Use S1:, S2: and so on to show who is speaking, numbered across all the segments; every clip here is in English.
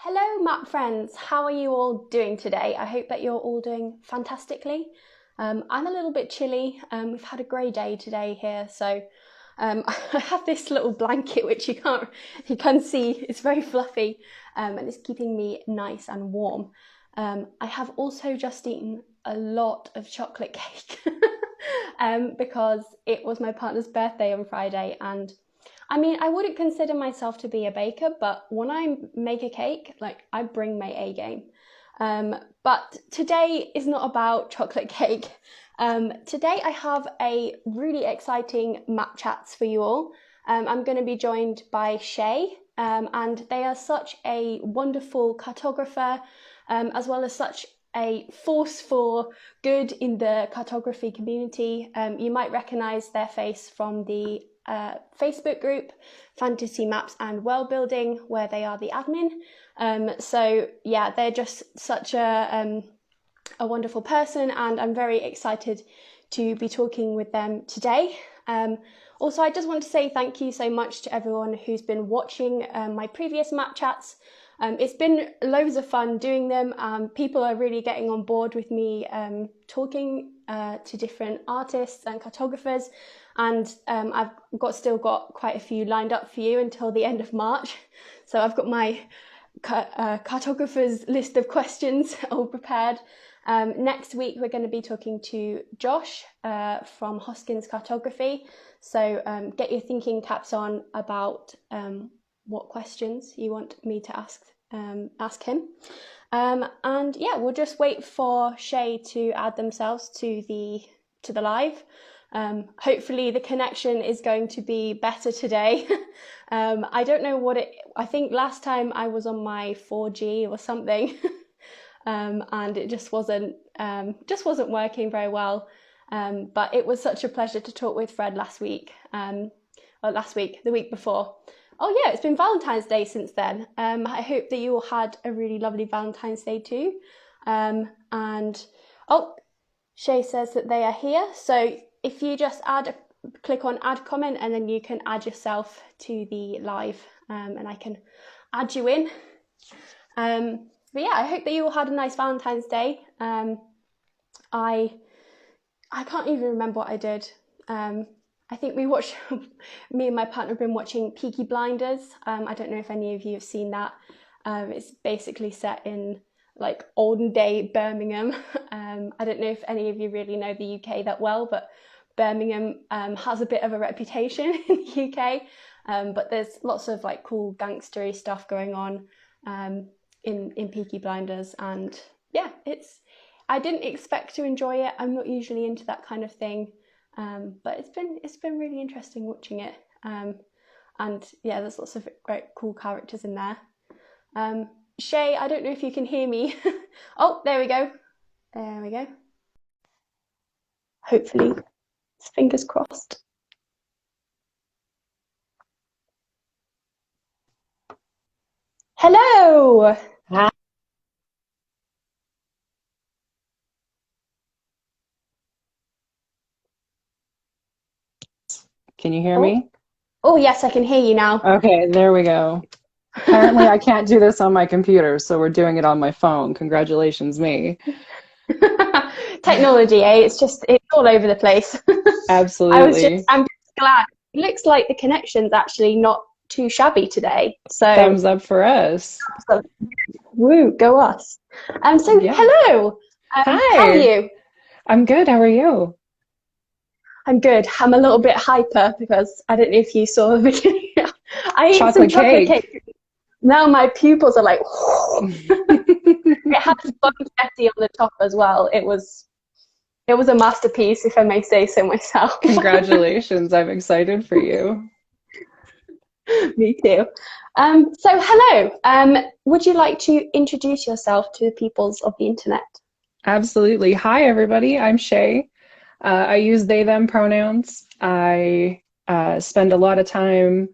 S1: Hello, map friends. How are you all doing today? I hope that you're all doing fantastically. I'm a little bit chilly. We've had a grey day today here, so I have this little blanket which you can see. It's very fluffy, and it's keeping me nice and warm. I have also just eaten a lot of chocolate cake because it was my partner's birthday on Friday, and I mean, I wouldn't consider myself to be a baker, but when I make a cake, like I bring my A game. But today is not about chocolate cake. Today I have a really exciting map chats for you all. I'm going to be joined by Shea, and they are such a wonderful cartographer, as well as such a force for good in the cartography community. You might recognize their face from the Facebook group Fantasy Maps and Worldbuilding, where they are the admin. So yeah, they're just such a wonderful person, and I'm very excited to be talking with them today. Also, I just want to say thank you so much to everyone who's been watching my previous map chats. It's been loads of fun doing them. People are really getting on board with me talking to different artists and cartographers, and I've still got quite a few lined up for you until the end of March. So I've got my cartographers list of questions all prepared. Next week we're going to be talking to Josh from Hoskins Cartography. So get your thinking caps on about what questions you want me to ask him. And yeah, we'll just wait for Shea to add themselves to the live. Hopefully the connection is going to be better today. I don't know I think last time I was on my 4G or something, and it just wasn't working very well. But it was such a pleasure to talk with Fred the week before. Oh yeah, it's been Valentine's Day since then. I hope that you all had a really lovely Valentine's Day too. And Shea says that they are here. So if you just click on add comment, and then you can add yourself to the live, and I can add you in. But yeah, I hope that you all had a nice Valentine's Day. I can't even remember what I did. I think me and my partner have been watching Peaky Blinders. I don't know if any of you have seen that. It's basically set in like olden day Birmingham. I don't know if any of you really know the UK that well, but Birmingham has a bit of a reputation in the UK. But there's lots of like cool gangstery stuff going on in Peaky Blinders, and yeah, I didn't expect to enjoy it. I'm not usually into that kind of thing. But it's been really interesting watching it, and yeah, there's lots of great cool characters in there. Shea, I don't know if you can hear me. Oh, there we go. Hopefully, fingers crossed. Hello.
S2: Hi. Can you hear me?
S1: Oh, yes, I can hear you now.
S2: Okay, there we go. Apparently I can't do this on my computer, so we're doing it on my phone. Congratulations, me.
S1: Technology, eh? It's all over the place.
S2: Absolutely.
S1: I'm just glad. It looks like the connection's actually not too shabby today. So
S2: thumbs up for us.
S1: Woo, go us.
S2: Yeah.
S1: Hello.
S2: Hi.
S1: How are you?
S2: I'm good. How are you?
S1: I'm good. I'm a little bit hyper because I don't know if you saw the beginning. I ate some chocolate cake. Now my pupils are like, it had confetti on the top as well. It was a masterpiece, if I may say so myself.
S2: Congratulations. I'm excited for you.
S1: Me too. So hello. Would you like to introduce yourself to the peoples of the internet?
S2: Absolutely. Hi, everybody. I'm Shea. I use they, them pronouns. I spend a lot of time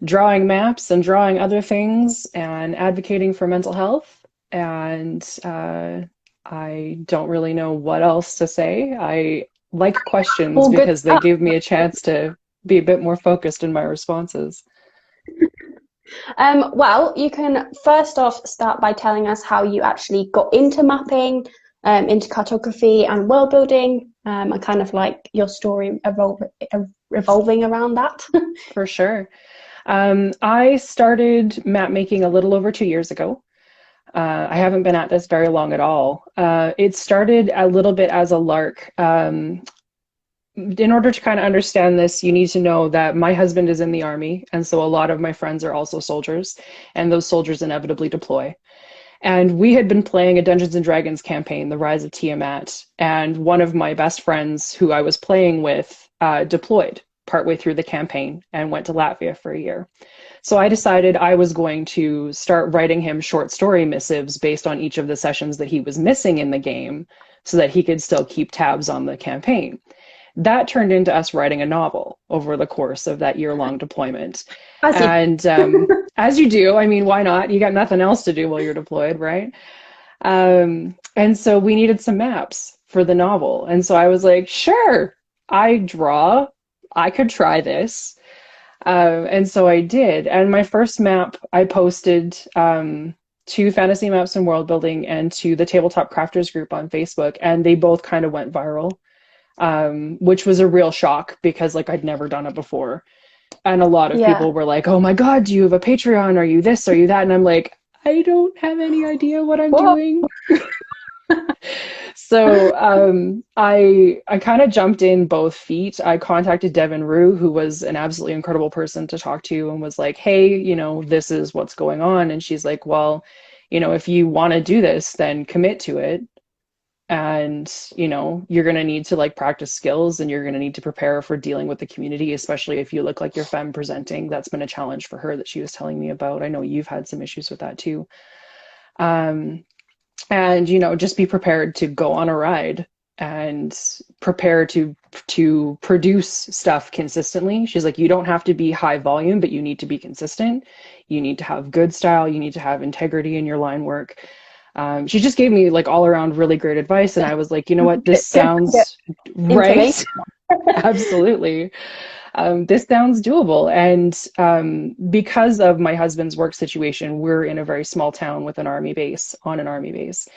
S2: drawing maps and drawing other things and advocating for mental health. And I don't really know what else to say. I like questions because they give me a chance to be a bit more focused in my responses.
S1: Well, you can first off start by telling us how you actually got into mapping, into cartography and world building, and kind of like your story revolving around that.
S2: For sure. I started map making a little over 2 years ago. I haven't been at this very long at all. It started a little bit as a lark. In order to kind of understand this, you need to know that my husband is in the army, and so a lot of my friends are also soldiers, and those soldiers inevitably deploy. And we had been playing a Dungeons and Dragons campaign, The Rise of Tiamat, and one of my best friends who I was playing with deployed partway through the campaign and went to Latvia for a year. So I decided I was going to start writing him short story missives based on each of the sessions that he was missing in the game so that he could still keep tabs on the campaign. That turned into us writing a novel over the course of that year-long deployment. And as you do, I mean, why not? You got nothing else to do while you're deployed, right? And so we needed some maps for the novel. And so I was like, sure, I draw. I could try this. And so I did. And my first map, I posted to Fantasy Maps and World Building and to the Tabletop Crafters group on Facebook. And they both kind of went viral. Which was a real shock because like I'd never done it before. And a lot of people were like, oh my God, do you have a Patreon? Are you this? Are you that? And I'm like, I don't have any idea what I'm doing. So I kind of jumped in both feet. I contacted Devin Rue, who was an absolutely incredible person to talk to, and was like, hey, you know, this is what's going on. And she's like, well, you know, if you want to do this, then commit to it. And, you know, you're going to need to like practice skills and you're going to need to prepare for dealing with the community, especially if you look like you're femme presenting. That's been a challenge for her that she was telling me about. I know you've had some issues with that too. And, you know, just be prepared to go on a ride and prepare to produce stuff consistently. She's like, you don't have to be high volume, but you need to be consistent. You need to have good style. You need to have integrity in your line work. She just gave me like all around really great advice. And I was like, you know what, this sounds right. Absolutely. This sounds doable. And because of my husband's work situation, we're in a very small town with an army base, on an army base.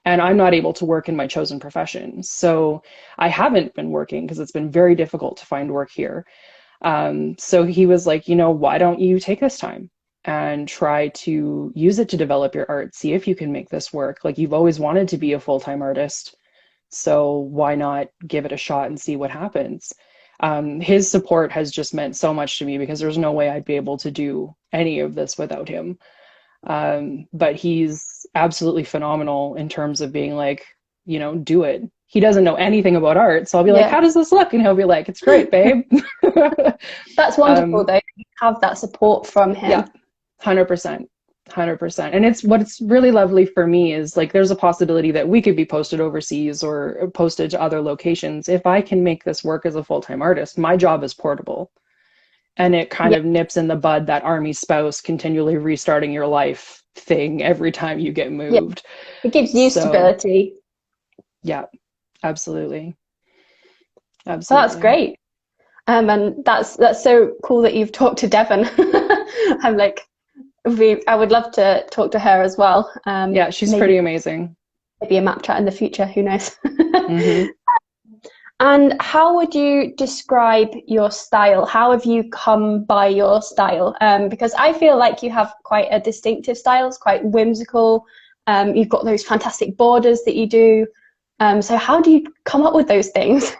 S2: And I'm not able to work in my chosen profession. So I haven't been working because it's been very difficult to find work here. So he was like, you know, why don't you take this time and try to use it to develop your art, see if you can make this work. Like you've always wanted to be a full-time artist, so why not give it a shot and see what happens? His support has just meant so much to me because there's no way I'd be able to do any of this without him. But he's absolutely phenomenal in terms of being like, you know, do it. He doesn't know anything about art, so I'll be like, how does this look? And he'll be like, it's great, babe.
S1: That's wonderful though, you have that support from him.
S2: Yeah. 100%. And it's what's really lovely for me is like there's a possibility that we could be posted overseas or posted to other locations. If I can make this work as a full-time artist, my job is portable. And it kind of nips in the bud that army spouse continually restarting your life thing every time you get moved.
S1: It gives you stability.
S2: Yeah, absolutely. Absolutely.
S1: So that's great. And that's so cool that you've talked to Devon. I'm like, I would love to talk to her as well.
S2: Yeah, she's pretty amazing.
S1: Maybe a map chat in the future, who knows? And how would you describe your style? How have you come by your style? Because I feel like you have quite a distinctive style. It's quite whimsical. You've got those fantastic borders that you do. So how do you come up with those things?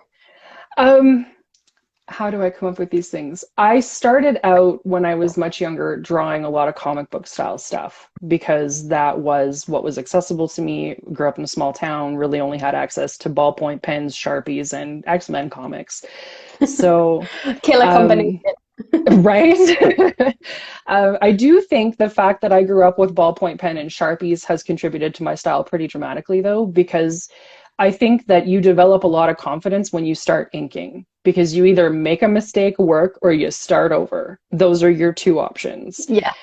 S2: How do I come up with these things? I started out when I was much younger drawing a lot of comic book style stuff because that was what was accessible to me. Grew up in a small town, really only had access to ballpoint pens, Sharpies, and X-Men comics. So
S1: killer combination.
S2: Right? I do think the fact that I grew up with ballpoint pen and Sharpies has contributed to my style pretty dramatically though, because I think that you develop a lot of confidence when you start inking because you either make a mistake work or you start over. Those are your two options.
S1: Yeah.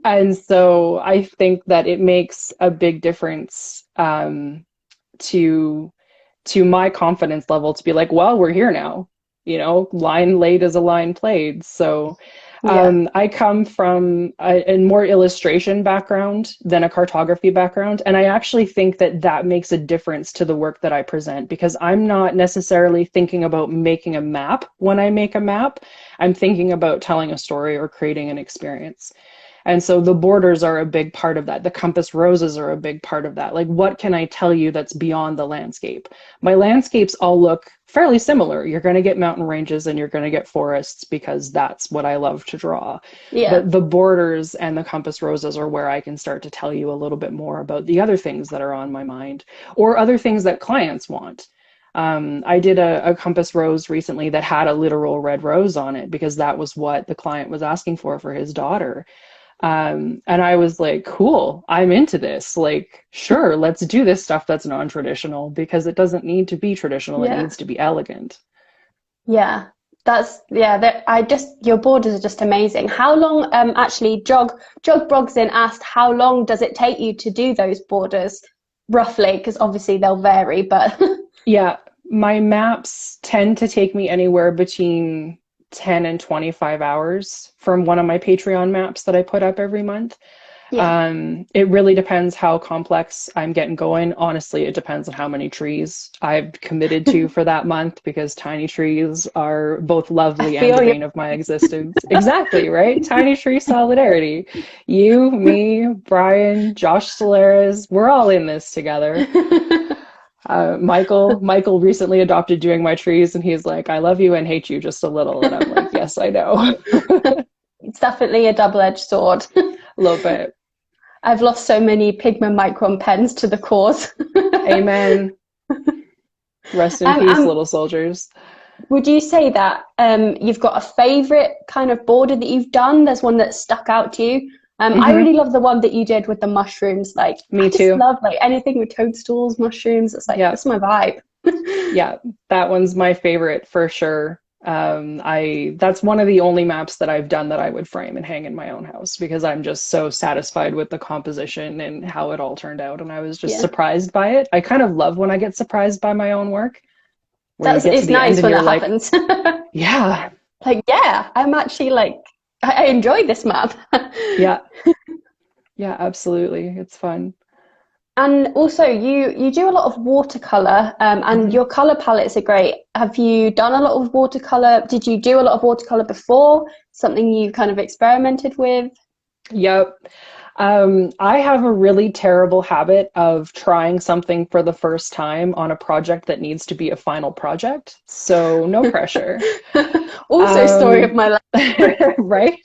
S2: And so I think that it makes a big difference to my confidence level to be like, well, we're here now. You know, line laid is a line played. So
S1: Yeah.
S2: I come from a more illustration background than a cartography background, and I actually think that that makes a difference to the work that I present because I'm not necessarily thinking about making a map when I make a map. I'm thinking about telling a story or creating an experience. And so the borders are a big part of that. The compass roses are a big part of that. Like, what can I tell you that's beyond the landscape? My landscapes all look fairly similar. You're going to get mountain ranges and you're going to get forests because that's what I love to draw.
S1: Yeah.
S2: But the borders and the compass roses are where I can start to tell you a little bit more about the other things that are on my mind or other things that clients want. I did a compass rose recently that had a literal red rose on it because that was what the client was asking for his daughter. And I was like, cool, I'm into this. Like, sure, let's do this stuff that's non-traditional because it doesn't need to be traditional. It
S1: Yeah.
S2: needs to be elegant.
S1: Yeah. Your borders are just amazing. How long, actually, Jog Brogson asked, how long does it take you to do those borders roughly? Because obviously they'll vary, but
S2: Yeah, my maps tend to take me anywhere between 10 and 25 hours from one of my Patreon maps that I put up every month.
S1: yeah.
S2: It really depends how complex I'm getting going. Honestly, it depends on how many trees I've committed to for that month because tiny trees are both
S1: I
S2: lovely and the
S1: feel you.
S2: bane of my existence. Exactly, right? Tiny tree solidarity. You, me, Brian, Josh Solares, we're all in this together. Michael recently adopted doing my trees, and he's like, "I love you and hate you just a little," and I'm like, "Yes, I know."
S1: It's definitely a double-edged sword.
S2: A little bit.
S1: I've lost so many Pigment Micron pens to the cause.
S2: Amen. Rest in peace, little soldiers.
S1: Would you say that you've got a favorite kind of border that you've done? There's one that stuck out to you. I really love the one that you did with the mushrooms. Like,
S2: Me
S1: I just
S2: too.
S1: love like anything with toadstools, mushrooms. It's like,
S2: Yeah.
S1: that's my vibe.
S2: Yeah, that one's my favorite for sure. That's one of the only maps that I've done that I would frame and hang in my own house because I'm just so satisfied with the composition and how it all turned out. And I was just
S1: Yeah.
S2: surprised by it. I kind of love when I get surprised by my own work. Where you get to
S1: It's
S2: the end
S1: nice
S2: and
S1: when
S2: you're
S1: that
S2: like,
S1: happens.
S2: yeah,
S1: Like, yeah, I'm actually like, I enjoy this map.
S2: yeah, yeah, absolutely. It's fun.
S1: And also, you do a lot of watercolor, and
S2: Mhm.
S1: your color palettes are great. Have you done a lot of watercolor? Did you do a lot of watercolor before? Something you kind of experimented with?
S2: Yep. I have a really terrible habit of trying something for the first time on a project that needs to be a final project. So no pressure.
S1: Also, story of
S2: Um,
S1: my life.
S2: right?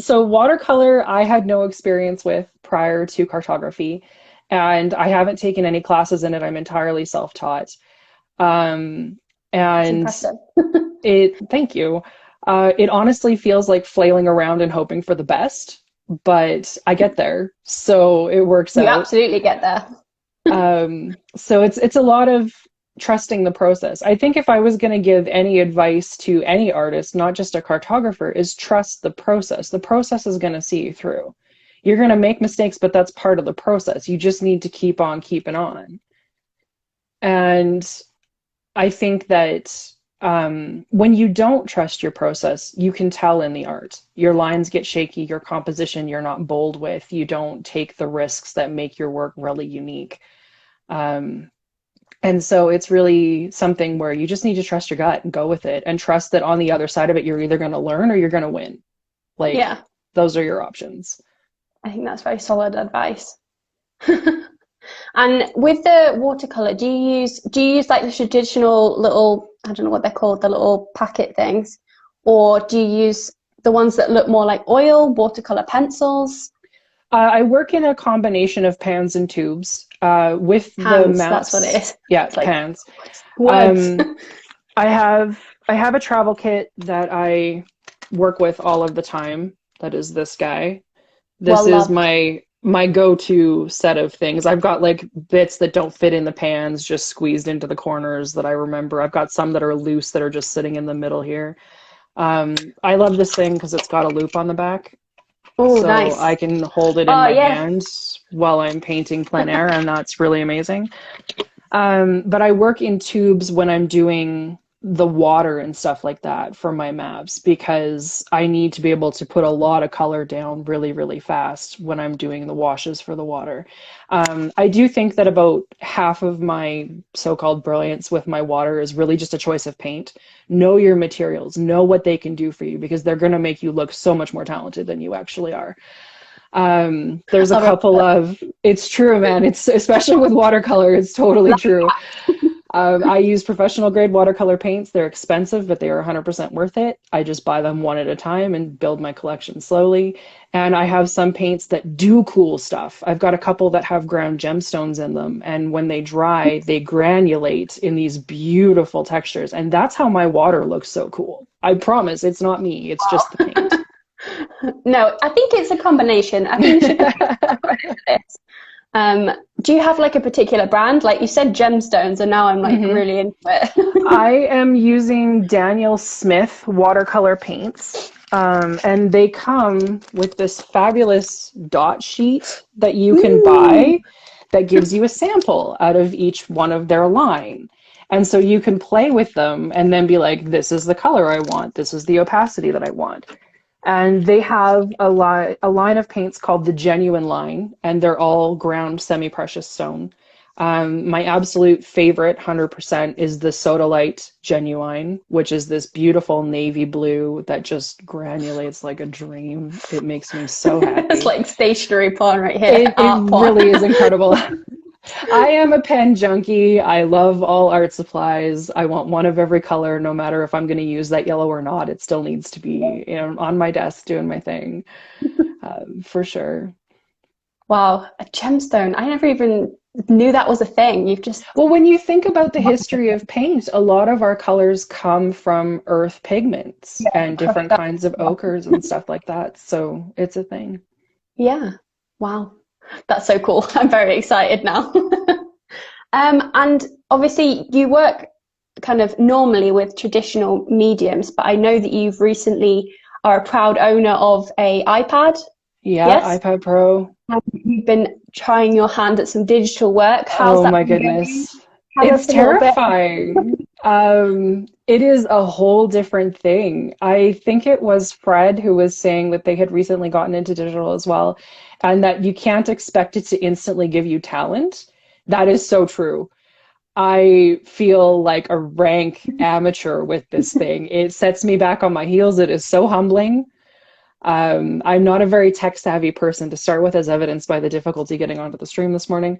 S2: So watercolor, I had no experience with prior to cartography, and I haven't taken any classes in it. I'm entirely self-taught. Um,
S1: It's
S2: and
S1: impressive.
S2: thank you. It honestly feels like flailing around and hoping for the best, but I get there, so it works
S1: You
S2: out.
S1: absolutely get there.
S2: So it's a lot of trusting the process. I think if I was going to give any advice to any artist, not just a cartographer, is trust the process. The process is going to see you through. You're going to make mistakes, but that's part of the process. You just need to keep on keeping on. And I think that when you don't trust your process, you can tell in the art. Your lines get shaky, your composition you're not bold with, you don't take the risks that make your work really unique. Um, and so it's really something where you just need to trust your gut and go with it and trust that on the other side of it, you're either going to learn or you're going to win. Like,
S1: Yeah,
S2: those are your options.
S1: I think that's very solid advice. And with the watercolor, do you use like the traditional little, I don't know what they're called, the little packet things, or do you use the ones that look more like oil, watercolor pencils?
S2: I work in a combination of pans and tubes. With the
S1: Pans, that's what it
S2: maps,
S1: is.
S2: yeah,
S1: It's like
S2: pans.
S1: words.
S2: Um, I have a travel kit that I work with all of the time. That is this guy. This
S1: Well
S2: is
S1: loved.
S2: my go-to set of things. I've got like bits that don't fit in the pans, just squeezed into the corners that I remember. I've got some that are loose that are just sitting in the middle here. I love this thing because it's got a loop on the back,
S1: Oh,
S2: so
S1: nice.
S2: I can hold it in
S1: Oh,
S2: my
S1: yeah.
S2: hand while I'm painting plein air, and that's really amazing. But I work in tubes when I'm doing the water and stuff like that for my maps because I need to be able to put a lot of color down really, really fast when I'm doing the washes for the water. I do think that about half of my so-called brilliance with my water is really just a choice of paint. Know your materials, know what they can do for you because they're going to make you look so much more talented than you actually are. There's a couple of, it's true, man. It's especially with watercolor, it's totally true. I use professional grade watercolor paints. They're expensive, but they are 100% worth it. I just buy them one at a time and build my collection slowly. And I have some paints that do cool stuff. I've got a couple that have ground gemstones in them. And when they dry, they granulate in these beautiful textures. And that's how my water looks so cool. I promise it's not me. It's just the paint.
S1: No, I think it's a combination. I think you should this. Do you have like a particular brand? Like you said gemstones, and now I'm like really into it.
S2: I am using Daniel Smith watercolor paints, and they come with this fabulous dot sheet that you can buy that gives you a sample out of each one of their line. And so you can play with them and then be like, this is the color I want. This is the opacity that I want. And they have a line of paints called the Genuine line, and they're all ground semi-precious stone. My absolute favorite, 100%, is the Sodalite Genuine, which is this beautiful navy blue that just granulates like a dream. It makes me so happy.
S1: It's like stationery porn right here.
S2: It really is incredible. I am a pen junkie. I love all art supplies. I want one of every color, no matter if I'm going to use that yellow or not. It still needs to be, on my desk doing my thing, for sure.
S1: Wow, a gemstone. I never even knew that was a thing.
S2: Well, when you think about the history of paint, a lot of our colors come from earth pigments and different kinds of ochres and stuff like that. So it's a thing.
S1: Yeah. Wow. That's so cool. I'm very excited now. And obviously you work kind of normally with traditional mediums, but I know that you've recently are a proud owner of a iPad.
S2: Yeah, yes? iPad Pro.
S1: And you've been trying your hand at some digital work. How's that?
S2: Oh my goodness. It's terrifying. It is a whole different thing. I think it was Fred who was saying that they had recently gotten into digital as well, and that you can't expect it to instantly give you talent. That is so true. I feel like a rank amateur with this thing. It sets me back on my heels. It is so humbling. I'm not a very tech savvy person to start with, as evidenced by the difficulty getting onto the stream this morning.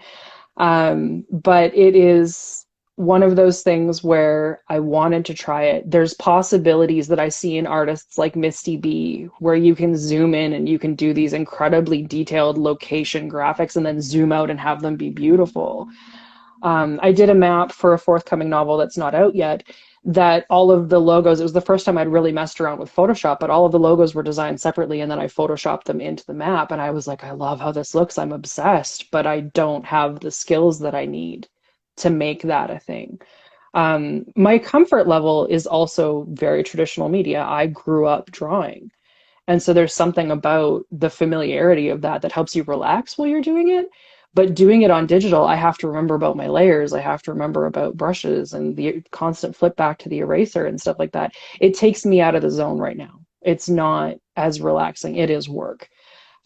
S2: But it is one of those things where I wanted to try it. There's possibilities that I see in artists like Misty B, where you can zoom in and you can do these incredibly detailed location graphics and then zoom out and have them be beautiful. I did a map for a forthcoming novel that's not out yet, that all of the logos, it was the first time I'd really messed around with Photoshop, but all of the logos were designed separately, and then I Photoshopped them into the map, and I was like, I love how this looks, I'm obsessed, but I don't have the skills that I need to make that a thing. My comfort level is also very traditional media. I grew up drawing. And so there's something about the familiarity of that helps you relax while you're doing it. But doing it on digital, I have to remember about my layers. I have to remember about brushes and the constant flip back to the eraser and stuff like that. It takes me out of the zone right now. It's not as relaxing. It is work.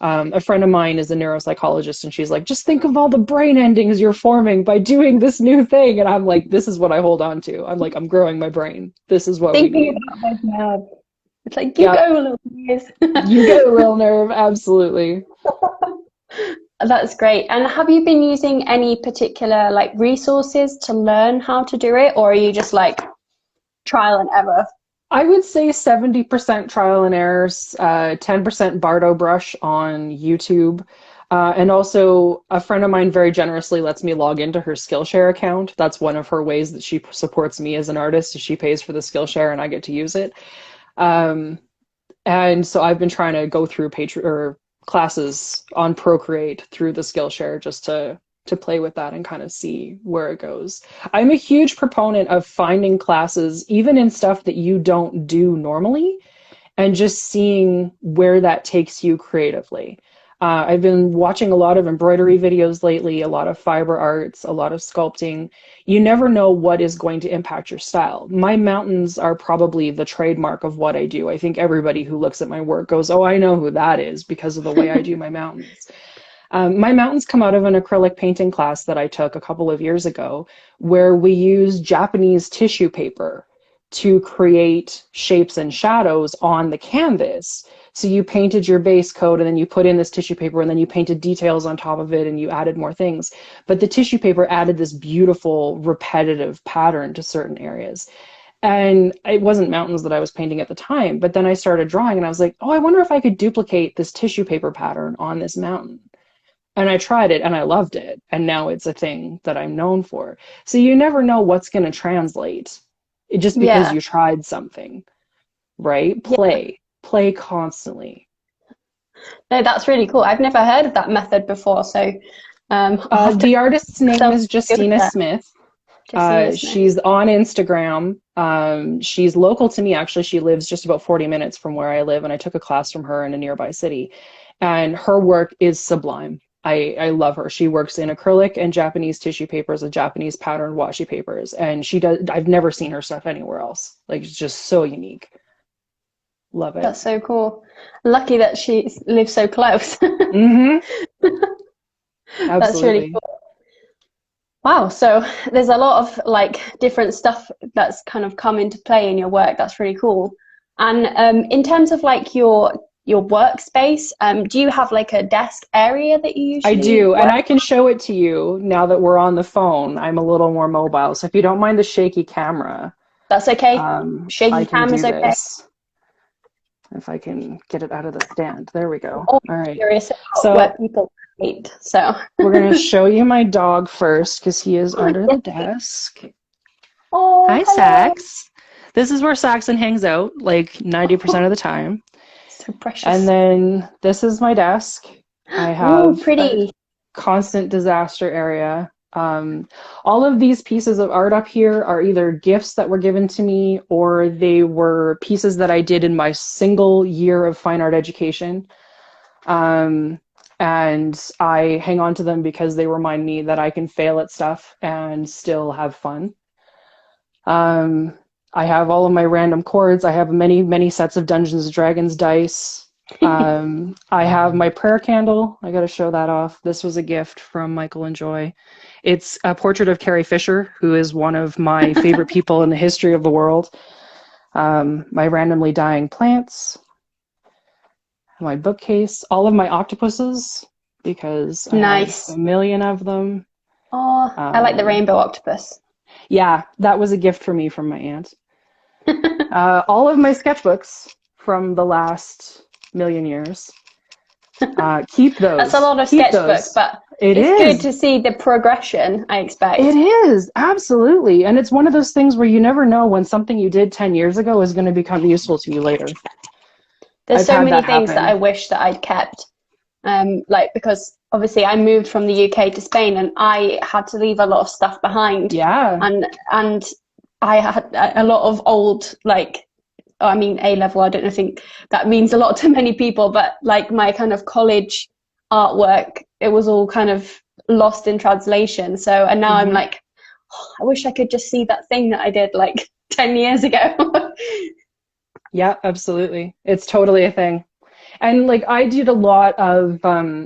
S2: A friend of mine is a neuropsychologist, and she's like, just think of all the brain endings you're forming by doing this new thing. And I'm like, this is what I hold on to. I'm like, I'm growing my brain. This is what we need.
S1: It's like, you go, little nerve.
S2: You go, little nerve. Absolutely.
S1: That's great. And have you been using any particular like resources to learn how to do it, or are you just like trial and error?
S2: I would say 70% trial and errors, 10% Bardo brush on YouTube. And also a friend of mine very generously lets me log into her Skillshare account. That's one of her ways that she supports me as an artist. She pays for the Skillshare and I get to use it. And so I've been trying to go through classes on Procreate through the Skillshare just to play with that and kind of see where it goes. I'm a huge proponent of finding classes, even in stuff that you don't do normally, and just seeing where that takes you creatively. I've been watching a lot of embroidery videos lately, a lot of fiber arts, a lot of sculpting. You never know what is going to impact your style. My mountains are probably the trademark of what I do. I think everybody who looks at my work goes, oh, I know who that is because of the way I do my mountains. My mountains come out of an acrylic painting class that I took a couple of years ago, where we use Japanese tissue paper to create shapes and shadows on the canvas. So you painted your base coat and then you put in this tissue paper and then you painted details on top of it and you added more things. But the tissue paper added this beautiful repetitive pattern to certain areas. And it wasn't mountains that I was painting at the time, but then I started drawing and I was like, oh, I wonder if I could duplicate this tissue paper pattern on this mountain. And I tried it and I loved it. And now it's a thing that I'm known for. So you never know what's going to translate just because you tried something, right? Play constantly.
S1: No, that's really cool. I've never heard of that method before. So
S2: the artist's name is Justina Smith. She's on Instagram. She's local to me, actually. She lives just about 40 minutes from where I live, and I took a class from her in a nearby city. And her work is sublime. I love her. She works in acrylic and Japanese tissue papers with Japanese patterned washi papers. And I've never seen her stuff anywhere else. Like, it's just so unique. Love it.
S1: That's so cool. Lucky that she lives so close.
S2: Mm-hmm.
S1: That's really cool. Wow. So there's a lot of like different stuff that's kind of come into play in your work. That's really cool. And in terms of like your workspace, do you have like a desk area that you usually
S2: I do, and I can show it to you now that we're on the phone. I'm a little more mobile, so if you don't mind the shaky camera.
S1: That's okay. Shaky camera's okay.
S2: This. If I can get it out of the stand. There we go.
S1: Oh,
S2: all right.
S1: Curious about what people hate. So
S2: we're going to show you my dog first because he is under the desk.
S1: Oh,
S2: hi, Sax. This is where Saxon hangs out like 90% of the time.
S1: So precious.
S2: And then this is my desk. I have
S1: pretty.
S2: A constant disaster area. All of these pieces of art up here are either gifts that were given to me or they were pieces that I did in my single year of fine art education. And I hang on to them because they remind me that I can fail at stuff and still have fun. I have all of my random chords. I have many, many sets of Dungeons & Dragons dice. I have my prayer candle. I got to show that off. This was a gift from Michael and Joy. It's a portrait of Carrie Fisher, who is one of my favorite people in the history of the world. My randomly dying plants. My bookcase. All of my octopuses, because I have a million of them.
S1: Oh, I like the rainbow octopus.
S2: Yeah, that was a gift for me from my aunt. All of my sketchbooks from the last million years. Keep those.
S1: That's a lot of sketchbooks, but it's good to see the progression, I expect.
S2: It is, absolutely. And it's one of those things where you never know when something you did 10 years ago is going to become useful to you later.
S1: There's so many things that I wish that I'd kept. Because obviously I moved from the UK to Spain and I had to leave a lot of stuff behind.
S2: Yeah.
S1: And I had a lot of old, A-level, I don't think that means a lot to many people, but like my kind of college artwork, it was all kind of lost in translation. So, and now I'm like, I wish I could just see that thing that I did like 10 years ago.
S2: Yeah, absolutely. It's totally a thing. And like I did a lot of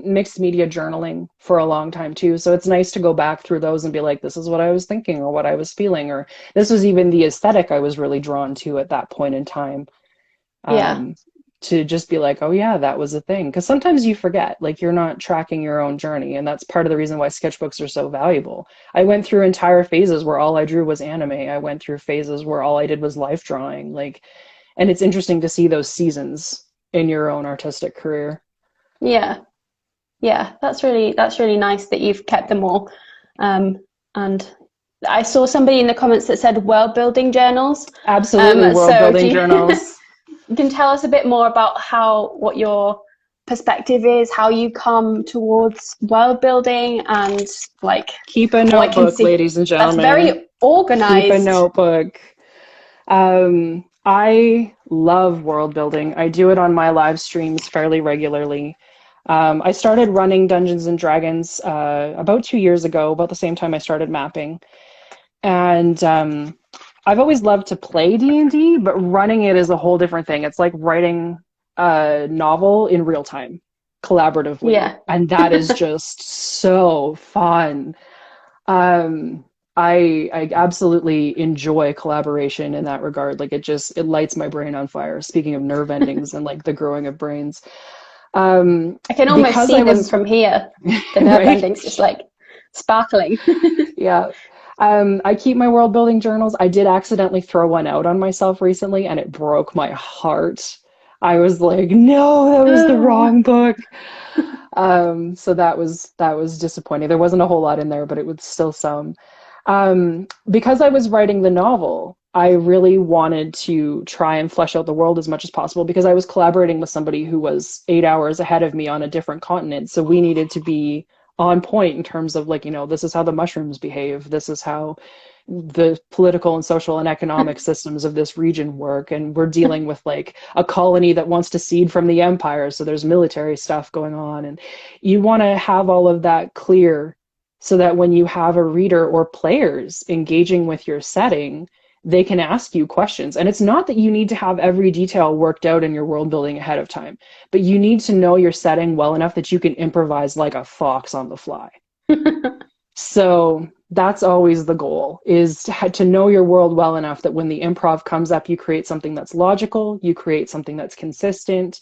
S2: mixed media journaling for a long time too. So it's nice to go back through those and be like, this is what I was thinking or what I was feeling, or this was even the aesthetic I was really drawn to at that point in time. To just be like, oh yeah, that was a thing. Because sometimes you forget, like you're not tracking your own journey. And that's part of the reason why sketchbooks are so valuable. I went through entire phases where all I drew was anime. I went through phases where all I did was life drawing. And it's interesting to see those seasons in your own artistic career. Yeah, that's really nice that you've kept them all. And I saw somebody in the comments that said world-building journals. Absolutely, world-building journals.
S1: You can tell us a bit more about what your perspective is, how you come towards world building, and like
S2: keep a notebook, ladies and gentlemen.
S1: That's very organized.
S2: Keep a notebook. I love world building. I do it on my live streams fairly regularly. I started running Dungeons and Dragons about 2 years ago, about the same time I started mapping. And I've always loved to play D&D, but running it is a whole different thing. It's like writing a novel in real time, collaboratively.
S1: Yeah.
S2: And that is just so fun. I absolutely enjoy collaboration in that regard. Like it lights my brain on fire. Speaking of nerve endings and like the growing of brains.
S1: I can almost see them from here. The nerve
S2: right?
S1: endings just like sparkling.
S2: Yeah. I keep my world building journals. I did accidentally throw one out on myself recently and it broke my heart. I was like, no, that was the wrong book. So that was disappointing. There wasn't a whole lot in there, but it was still some. Because I was writing the novel, I really wanted to try and flesh out the world as much as possible because I was collaborating with somebody who was 8 hours ahead of me on a different continent. So we needed to be on point in terms of like, this is how the mushrooms behave. This is how the political and social and economic systems of this region work. And we're dealing with like a colony that wants to cede from the empire. So there's military stuff going on. And you want to have all of that clear so that when you have a reader or players engaging with your setting, they can ask you questions. And it's not that you need to have every detail worked out in your world building ahead of time, but you need to know your setting well enough that you can improvise like a fox on the fly. So that's always the goal, is to know your world well enough that when the improv comes up, you create something that's logical, you create something that's consistent,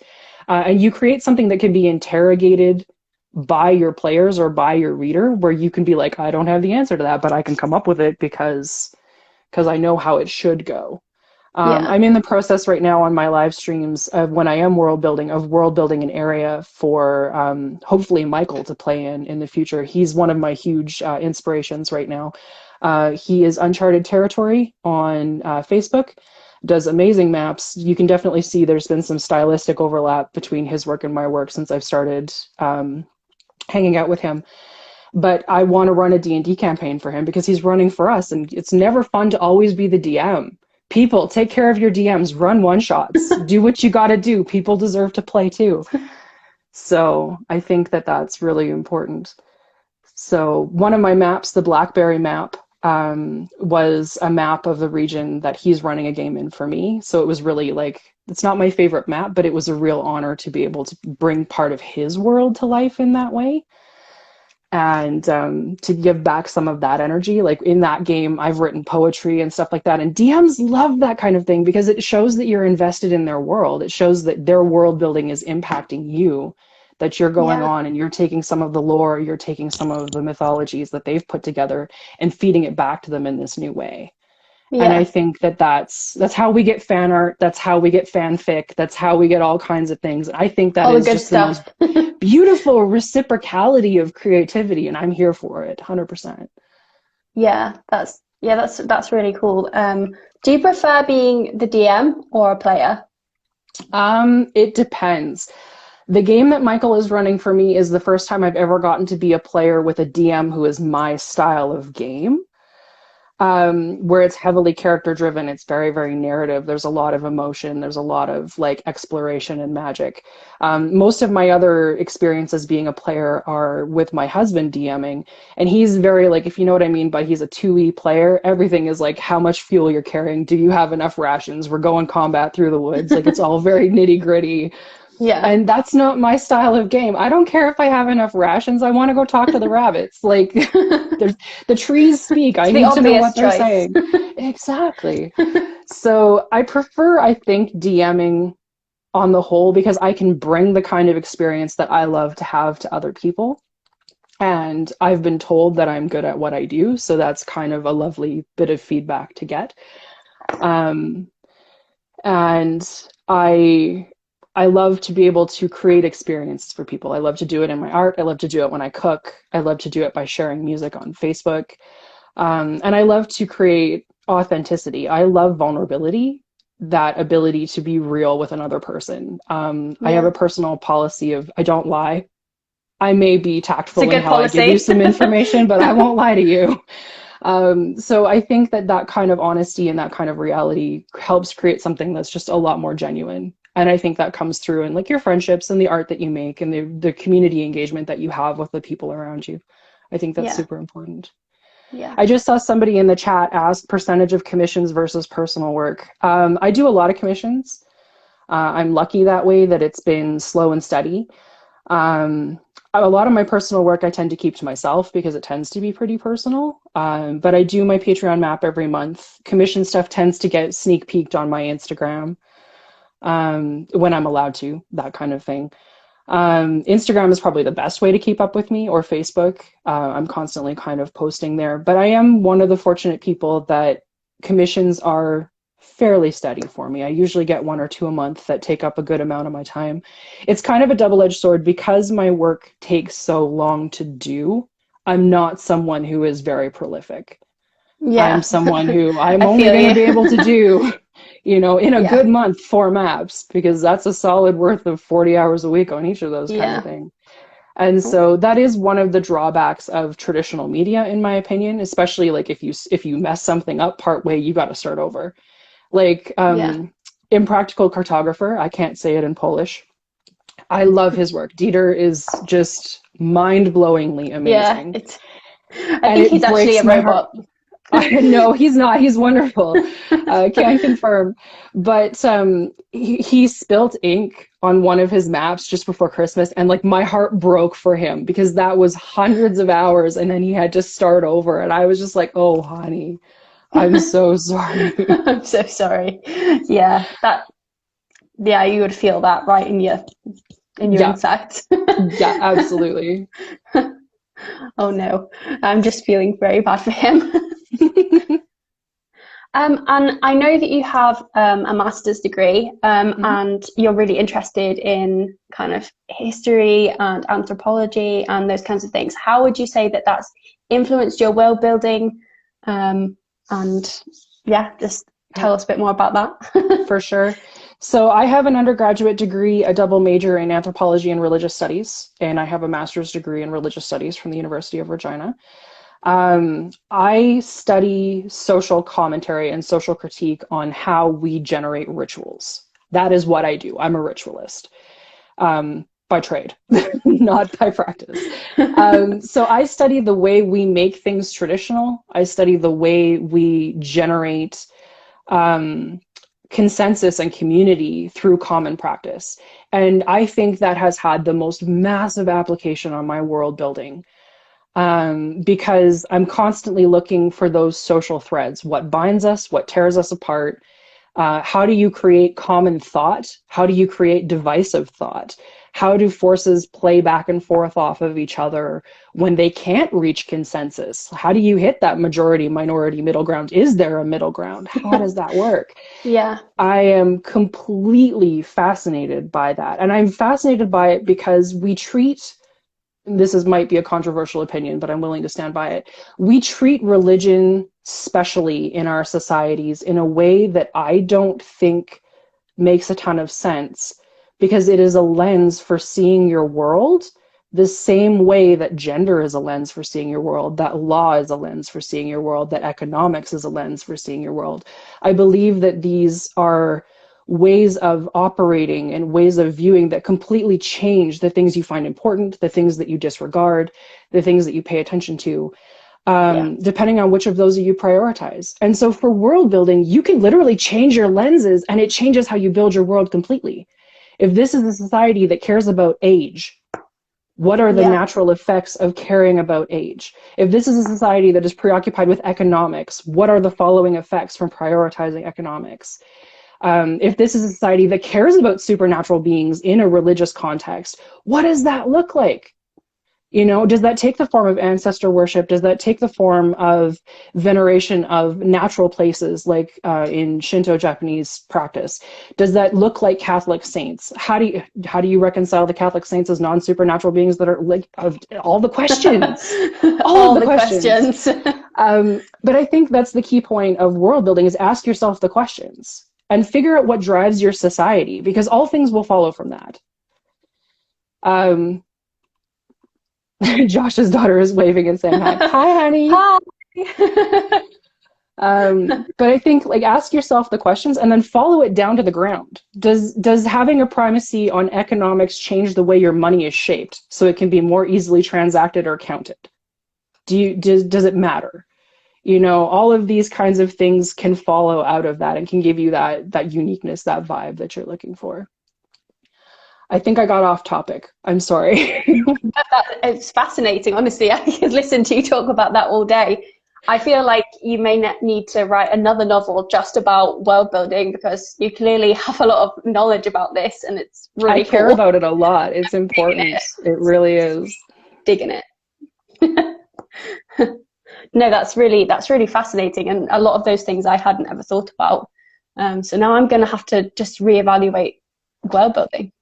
S2: and you create something that can be interrogated by your players or by your reader, where you can be like, I don't have the answer to that, but I can come up with it because I know how it should go. I'm in the process right now on my live streams of when I am world building an area for hopefully Michael to play in the future. He's one of my huge inspirations right now. He is Uncharted Territory on Facebook, does amazing maps. You can definitely see there's been some stylistic overlap between his work and my work since I've started hanging out with him. But I want to run a D&D campaign for him because he's running for us, and it's never fun to always be the DM. People, take care of your DMs, run one-shots, do what you got to do. People deserve to play too. So I think that that's really important. So one of my maps, the Blackberry Map, was a map of the region that he's running a game in for me. So it was really like, it's not my favorite map, but it was a real honor to be able to bring part of his world to life in that way. And to give back some of that energy. Like in that game, I've written poetry and stuff like that. And DMs love that kind of thing because it shows that you're invested in their world. It shows that their world building is impacting you, that you're going on and you're taking some of the lore, you're taking some of the mythologies that they've put together and feeding it back to them in this new way. Yeah. And I think that that's how we get fan art. That's how we get fanfic. That's how we get all kinds of things. I think that is just the most beautiful reciprocality of creativity, and I'm here for it, 100%.
S1: Yeah, that's really cool. Do you prefer being the DM or a player?
S2: It depends. The game that Michael is running for me is the first time I've ever gotten to be a player with a DM who is my style of game. Where it's heavily character driven, it's very, very narrative. There's a lot of emotion. There's a lot of like exploration and magic. Most of my other experiences being a player are with my husband DMing, and he's very like, if you know what I mean, but he's a 2E player. Everything is like how much fuel you're carrying. Do you have enough rations? We're going combat through the woods. Like it's all very nitty gritty. Yeah. And that's not my style of game. I don't care if I have enough rations. I want to go talk to the rabbits. Like, the trees speak. I need to know what they're saying. Exactly. So I prefer, I think, DMing on the whole because I can bring the kind of experience that I love to have to other people. And I've been told that I'm good at what I do. So that's kind of a lovely bit of feedback to get. And I love to be able to create experiences for people. I love to do it in my art. I love to do it when I cook. I love to do it by sharing music on Facebook. And I love to create authenticity. I love vulnerability, that ability to be real with another person. I have a personal policy of I don't lie. I may be tactful in how I give you some information, but I won't lie to you. So I think that kind of honesty and that kind of reality helps create something that's just a lot more genuine. And I think that comes through in like your friendships and the art that you make and the community engagement that you have with the people around you. I think that's
S1: Yeah.
S2: super important.
S1: Yeah.
S2: I just saw somebody in the chat ask percentage of commissions versus personal work. I do a lot of commissions. I'm lucky that way that it's been slow and steady. A lot of my personal work I tend to keep to myself because it tends to be pretty personal. But I do my Patreon map every month. Commission stuff tends to get sneak peeked on my Instagram when I'm allowed to, that kind of thing. Instagram is probably the best way to keep up with me, or Facebook. I'm constantly kind of posting there. But I am one of the fortunate people that commissions are fairly steady for me. I usually get 1 or 2 a month that take up a good amount of my time. It's kind of a double-edged sword because my work takes so long to do. I'm not someone who is very prolific.
S1: Yeah.
S2: I'm someone who I'm
S1: I
S2: only
S1: feel
S2: going to
S1: you.
S2: be able to do, in a
S1: Yeah.
S2: good month, 4 maps, because that's a solid worth of 40 hours a week on each of those kind of
S1: Yeah.
S2: thing. And so that is one of the drawbacks of traditional media, in my opinion, especially like if you mess something up partway, you got to start over. Like
S1: Yeah.
S2: Impractical Cartographer, I can't say it in Polish. I love his work. Dieter is just mind-blowingly
S1: Yeah.
S2: amazing.
S1: I
S2: And
S1: think he's
S2: it
S1: actually
S2: breaks
S1: a
S2: my heart.
S1: robot.
S2: No, he's not. He's wonderful. Can confirm. But he spilt ink on one of his maps just before Christmas, and like my heart broke for him because that was hundreds of hours, and then he had to start over, and I was just like, "Oh, honey, I'm so sorry."
S1: I'm so sorry. Yeah, you would feel that right in your
S2: Yeah,
S1: inside.
S2: yeah, absolutely.
S1: Oh no, I'm just feeling very bad for him. And I know that you have a master's degree,
S2: Mhm.
S1: and you're really interested in kind of history and anthropology and those kinds of things. How would you say that that's influenced your world building? And yeah, just
S2: Yeah,
S1: tell us a bit more about that.
S2: for sure. So I have an undergraduate degree, a double major in anthropology and religious studies, and I have a master's degree in religious studies from the University of Regina. I study social commentary and social critique on how we generate rituals. That is what I do. I'm a ritualist by trade, not by practice. So I study the way we make things traditional. I study the way we generate consensus and community through common practice. And I think that has had the most massive application on my world building. Because I'm constantly looking for those social threads. What binds us? What tears us apart? How do you create common thought? How do you create divisive thought? How do forces play back and forth off of each other when they can't reach consensus? How do you hit that majority, minority, middle ground? Is there a middle ground? How does that work?
S1: Yeah.
S2: I am completely fascinated by that. And I'm fascinated by it because we treat, might be a controversial opinion, but I'm willing to stand by it. We treat religion, especially in our societies, in a way that I don't think makes a ton of sense because it is a lens for seeing your world the same way that gender is a lens for seeing your world, that law is a lens for seeing your world, that economics is a lens for seeing your world. I believe that these are ways of operating and ways of viewing that completely change the things you find important, the things that you disregard, the things that you pay attention to,
S1: Yeah.
S2: depending on which of those you prioritize. And so for world building, you can literally change your lenses and it changes how you build your world completely. If this is a society that cares about age, what are the
S1: Yeah.
S2: natural effects of caring about age? If this is a society that is preoccupied with economics, what are the following effects from prioritizing economics? If this is a society that cares about supernatural beings in a religious context, what does that look like? Does that take the form of ancestor worship? Does that take the form of veneration of natural places, like in Shinto Japanese practice? Does that look like Catholic saints? How do you reconcile the Catholic saints as non-supernatural beings that are like all the questions,
S1: all the questions.
S2: but I think that's the key point of world building: is ask yourself the questions and figure out what drives your society, because all things will follow from that. Josh's daughter is waving and saying hi. Hi, honey.
S1: Hi.
S2: But I think like ask yourself the questions and then follow it down to the ground. Does having a primacy on economics change the way your money is shaped so it can be more easily transacted or counted? Does it matter? You know, all of these kinds of things can follow out of that and can give you that uniqueness, that vibe that you're looking for. I think I got off topic. I'm sorry.
S1: It's fascinating, honestly. I could listen to you talk about that all day. I feel like you may need to write another novel just about world building because you clearly have a lot of knowledge about this and it's really
S2: I care
S1: cool.
S2: about it a lot. It's important. It really is.
S1: Digging it. No, that's really fascinating, and a lot of those things I hadn't ever thought about. So now I'm going to have to just reevaluate world building.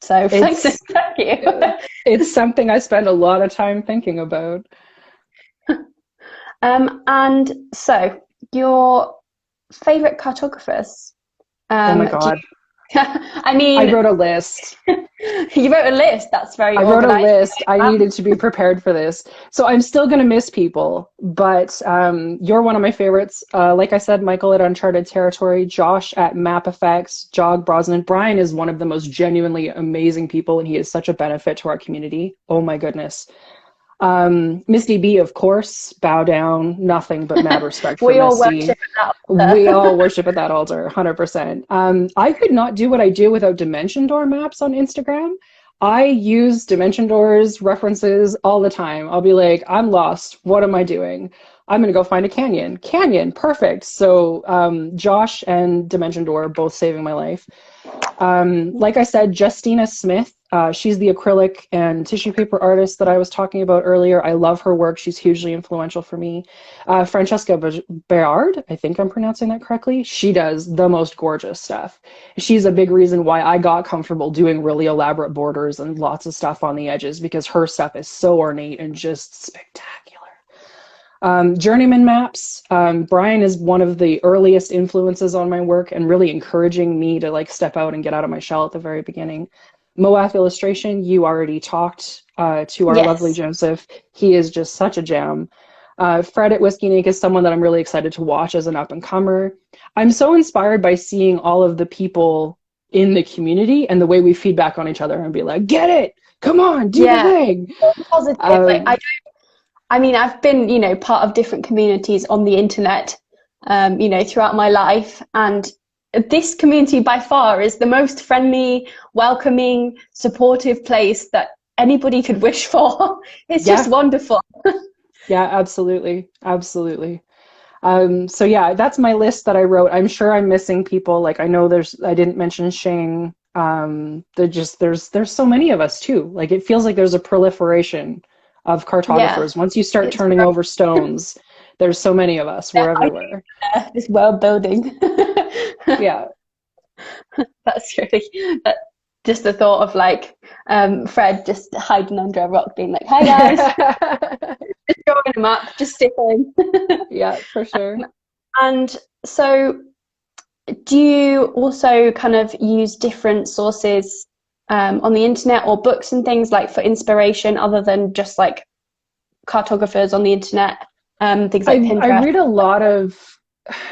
S1: So thank you.
S2: It's something I spend a lot of time thinking about.
S1: And so your favorite cartographers?
S2: Oh my God.
S1: I mean,
S2: I wrote a list.
S1: You wrote a list. That's very
S2: organized. I wrote a list. I
S1: Um,
S2: needed to be prepared for this. So I'm still going to miss people, but you're one of my favorites. Like I said, Michael at Uncharted Territory, Josh at Map Effects, Jog Brosnan. Brian is one of the most genuinely amazing people, and he is such a benefit to our community. Oh my goodness. Misty B, of course, bow down, nothing but mad respect for
S1: we all
S2: Misty.
S1: worship at that altar.
S2: We all worship at that altar, 100%. I could not do what I do without Dimension Door maps on Instagram. I use Dimension Doors references all the time. I'll be like, I'm lost. What am I doing? I'm going to go find a canyon. Canyon, perfect. So Josh and Dimension Door are both saving my life. Like I said, Justina Smith, she's the acrylic and tissue paper artist that I was talking about earlier. I love her work. She's hugely influential for me. Francesca Berrard, I think I'm pronouncing that correctly. She does the most gorgeous stuff. She's a big reason why I got comfortable doing really elaborate borders and lots of stuff on the edges because her stuff is so ornate and just spectacular. Journeyman Maps. Brian is one of the earliest influences on my work and really encouraging me to like step out and get out of my shell at the very beginning. Moath Illustration, you already talked to our lovely Joseph. He is just such a gem. Fred at Whiskey Nick is someone that I'm really excited to watch as an up-and-comer. I'm so inspired by seeing all of the people in the community and the way we feedback on each other and be like, get it! Come on, do the thing!
S1: Positive. I mean, I've been, part of different communities on the internet, throughout my life. And this community by far is the most friendly, welcoming, supportive place that anybody could wish for. It's just wonderful.
S2: Yeah, absolutely. Absolutely. So yeah, that's my list that I wrote. I'm sure I'm missing people. Like I know I didn't mention Shane. There's so many of us too. Like it feels like there's a proliferation of cartographers. Once you start turning over stones, there's so many of us. We're everywhere.
S1: This world building.
S2: Yeah.
S1: That's really just the thought of like Fred just hiding under a rock being like, hi guys. Just drawing a map, just sticking.
S2: Yeah, for sure.
S1: And so do you also kind of use different sources on the internet or books and things like for inspiration other than just like cartographers on the internet, things like Pinterest?
S2: I read a lot of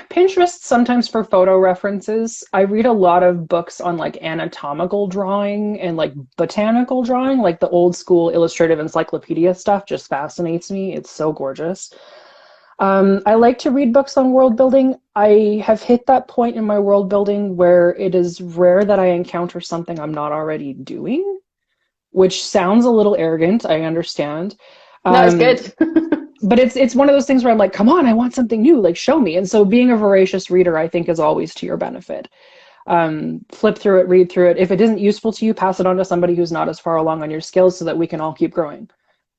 S2: Pinterest sometimes for photo references. I read a lot of books on like anatomical drawing and like botanical drawing, like the old school illustrative encyclopedia stuff just fascinates me. It's so gorgeous. I like to read books on world building. I have hit that point in my world building where it is rare that I encounter something I'm not already doing, which sounds a little arrogant, I understand.
S1: No, it's good.
S2: But it's one of those things where I'm like, come on, I want something new, like show me. And so being a voracious reader, I think, is always to your benefit. Flip through it, read through it. If it isn't useful to you, pass it on to somebody who's not as far along on your skills so that we can all keep growing.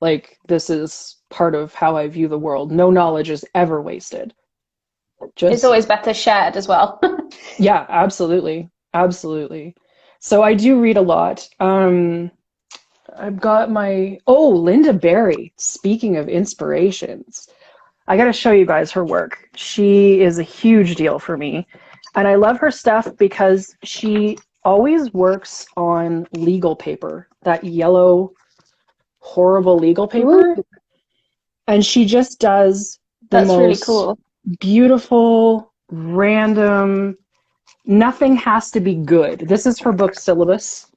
S2: Like, this is part of how I view the world. No knowledge is ever wasted.
S1: It's always better shared as well.
S2: Yeah, absolutely. Absolutely. So I do read a lot. I've got Linda Berry. Speaking of inspirations, I got to show you guys her work. She is a huge deal for me. And I love her stuff because she always works on legal paper, that yellow, horrible legal paper. Ooh. And she just does the most
S1: really cool.
S2: beautiful, random, nothing has to be good. This is her book syllabus,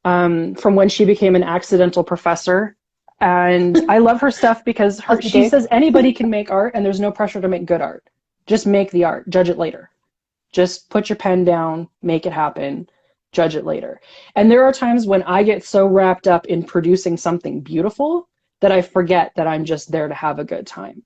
S2: from when she became an accidental professor. And I love her stuff because she says anybody can make art and there's no pressure to make good art. Just make the art, judge it later. Just put your pen down, make it happen, judge it later. And there are times when I get so wrapped up in producing something beautiful that I forget that I'm just there to have a good time.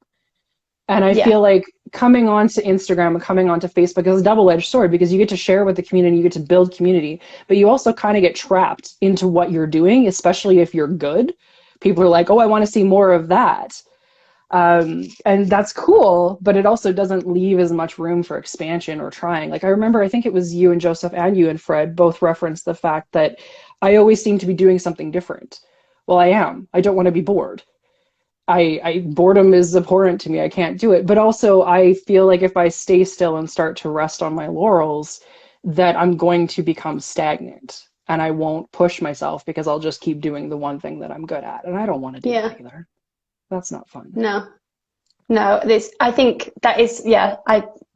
S2: And I feel like coming onto Instagram and coming onto Facebook is a double-edged sword, because you get to share with the community, you get to build community, but you also kind of get trapped into what you're doing, especially if you're good. People are like, oh, I want to see more of that. And that's cool, but it also doesn't leave as much room for expansion or trying. Like I remember, I think it was you and Joseph and you and Fred both referenced the fact that I always seem to be doing something different. Well, I am. I don't want to be bored. Boredom is abhorrent to me. I can't do it. But also I feel like if I stay still and start to rest on my laurels, that I'm going to become stagnant and I won't push myself because I'll just keep doing the one thing that I'm good at. And I don't want to do that either. That's not fun.
S1: No, I think that is,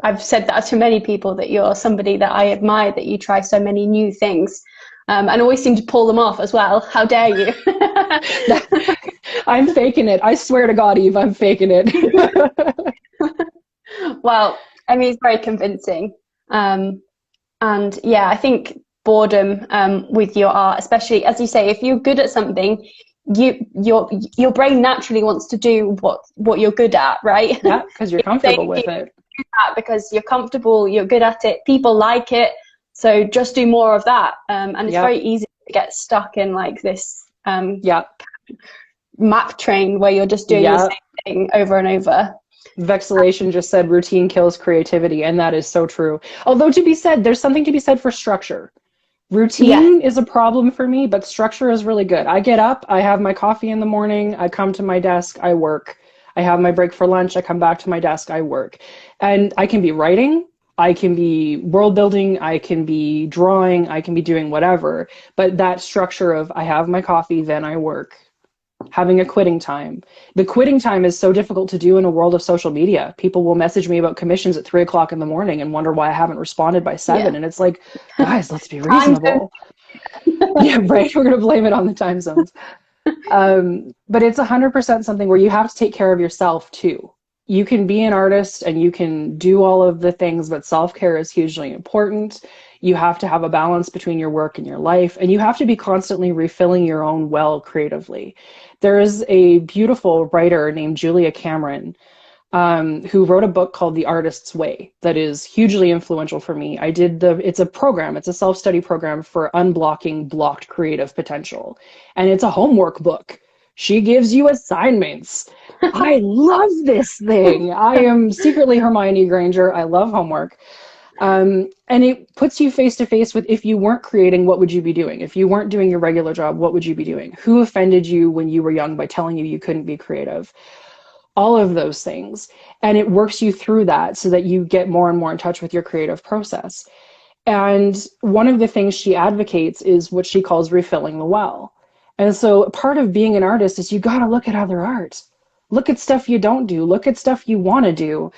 S1: I've said that to many people, that you're somebody that I admire, that you try so many new things, and always seem to pull them off as well. How dare you?
S2: I'm faking it. I swear to God, Eve, I'm faking it.
S1: Well, I mean, it's very convincing. And yeah, I think boredom with your art, especially as you say, if you're good at something, your brain naturally wants to do what you're good at, right?
S2: Yeah, because you're comfortable with it.
S1: Because you're comfortable, you're good at it, people like it, so just do more of that. And it's very easy to get stuck in like this map train where you're just doing the same thing over and over.
S2: Vexillation just said routine kills creativity, and that is so true. Although to be said, there's something to be said for structure. Routine is a problem for me, but structure is really good. I get up, I have my coffee in the morning, I come to my desk, I work. I have my break for lunch, I come back to my desk, I work. And I can be writing, I can be world building, I can be drawing, I can be doing whatever. But that structure of I have my coffee, then I work. Having a quitting time. The quitting time is so difficult to do in a world of social media. People will message me about commissions at 3 o'clock in the morning and wonder why I haven't responded by 7. And it's like, guys, let's be reasonable. Yeah, right. We're going to blame it on the time zones. But it's 100% something where you have to take care of yourself too. You can be an artist and you can do all of the things, but self-care is hugely important. You have to have a balance between your work and your life, and you have to be constantly refilling your own well creatively. There is a beautiful writer named Julia Cameron who wrote a book called The Artist's Way that is hugely influential for me. It's a program, it's a self-study program for unblocking blocked creative potential. And it's a homework book. She gives you assignments. I love this thing. I am secretly Hermione Granger. I love homework. And it puts you face to face with, if you weren't creating, what would you be doing? If you weren't doing your regular job, what would you be doing? Who offended you when you were young by telling you couldn't be creative? All of those things. And it works you through that so that you get more and more in touch with your creative process. And one of the things she advocates is what she calls refilling the well. And so part of being an artist is you got to look at other art. Look at stuff you don't do. Look at stuff you want to do.